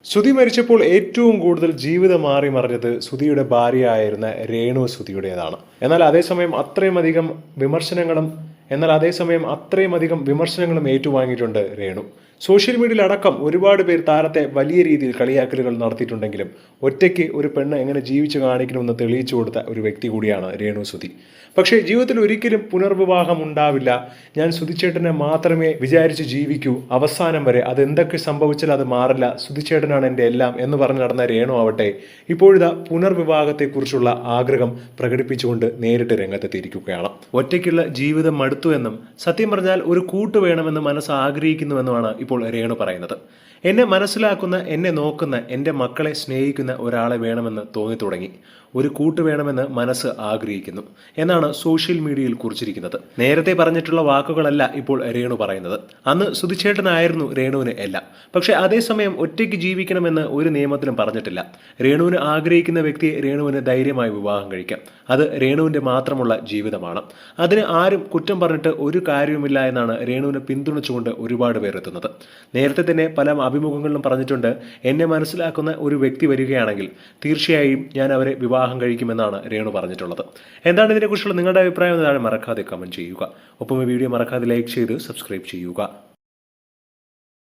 സുധി മരിച്ചപ്പോൾ ഏറ്റവും കൂടുതൽ ജീവിതം മാറി മറിഞ്ഞത് സുധിയുടെ ഭാര്യയായിരുന്ന രേണു സുധിയുടേതാണ്. എന്നാൽ അതേസമയം അത്രയും അധികം വിമർശനങ്ങളും ഏറ്റുവാങ്ങിയിട്ടുണ്ട് രേണു. സോഷ്യൽ മീഡിയയിൽ അടക്കം ഒരുപാട് പേർ താരത്തെ വലിയ രീതിയിൽ കളിയാക്കലുകൾ നടത്തിയിട്ടുണ്ടെങ്കിലും ഒറ്റയ്ക്ക് ഒരു പെണ്ണ് എങ്ങനെ ജീവിച്ചു കാണിക്കണമെന്ന് തെളിയിച്ചു കൊടുത്ത ഒരു വ്യക്തി കൂടിയാണ് രേണു സുധി. പക്ഷേ ജീവിതത്തിൽ ഒരിക്കലും പുനർവിവാഹം ഉണ്ടാവില്ല, ഞാൻ സുധിച്ചേട്ടനെ മാത്രമേ വിചാരിച്ച് ജീവിക്കൂ, അവസാനം വരെ അതെന്തൊക്കെ സംഭവിച്ചാൽ അത് മാറില്ല, സുധിച്ചേട്ടനാണ് എൻ്റെ എല്ലാം എന്ന് പറഞ്ഞ് നടന്ന രേണു ആവട്ടെ ഇപ്പോഴിതാ പുനർവിവാഹത്തെക്കുറിച്ചുള്ള ആഗ്രഹം പ്രകടിപ്പിച്ചുകൊണ്ട് നേരിട്ട് രംഗത്തെത്തിയിരിക്കുകയാണ്. ഒറ്റയ്ക്കുള്ള ജീവിതം മടുത്തു എന്നും സത്യം പറഞ്ഞാൽ ഒരു കൂട്ട് വേണമെന്ന് മനസ്സ് ആഗ്രഹിക്കുന്നുവെന്നുമാണ് ഇപ്പോൾ രേണു പറയുന്നത്. എന്നെ മനസ്സിലാക്കുന്ന, എന്നെ നോക്കുന്ന, എൻ്റെ മക്കളെ സ്നേഹിക്കുന്ന ഒരാളെ വേണമെന്ന് തോന്നി തുടങ്ങി. ഒരു കൂട്ട് വേണമെന്ന് മനസ്സ് ആഗ്രഹിക്കുന്നു എന്നാണ് സോഷ്യൽ മീഡിയയിൽ കുറിച്ചിരിക്കുന്നത്. നേരത്തെ പറഞ്ഞിട്ടുള്ള വാക്കുകളല്ല ഇപ്പോൾ രേണു പറയുന്നത്. അന്ന് സുധിച്ചേട്ടനായിരുന്നു രേണുവിന് എല്ലാം. പക്ഷെ അതേസമയം ഒറ്റയ്ക്ക് ജീവിക്കണമെന്ന് ഒരു നിയമത്തിലും പറഞ്ഞിട്ടില്ല. രേണുവിന് ആഗ്രഹിക്കുന്ന വ്യക്തിയെ രേണുവിന് ധൈര്യമായി വിവാഹം കഴിക്കാം. അത് രേണുവിൻ്റെ മാത്രമുള്ള ജീവിതമാണ്. അതിന് ആരും കുറ്റം പറഞ്ഞിട്ട് ഒരു കാര്യവുമില്ല എന്നാണ് രേണുവിനെ പിന്തുണച്ചുകൊണ്ട് ഒരുപാട് പേർ എത്തുന്നത്. നേരത്തെ തന്നെ പല അഭിമുഖങ്ങളിലും പറഞ്ഞിട്ടുണ്ട്, എന്നെ മനസ്സിലാക്കുന്ന ഒരു വ്യക്തി വരികയാണെങ്കിൽ തീർച്ചയായും ഞാൻ അവരെ വിവാഹം കഴിക്കുമെന്നാണ് രേണു പറഞ്ഞിട്ടുള്ളത്. എന്താണ് ഇതിനെക്കുറിച്ചുള്ള നിങ്ങളുടെ അഭിപ്രായം എന്നതാണ് മറക്കാതെ കമൻറ്റ് ചെയ്യുക. ഒപ്പം ഈ വീഡിയോ മറക്കാതെ ലൈക്ക് ചെയ്ത് സബ്സ്ക്രൈബ് ചെയ്യുക.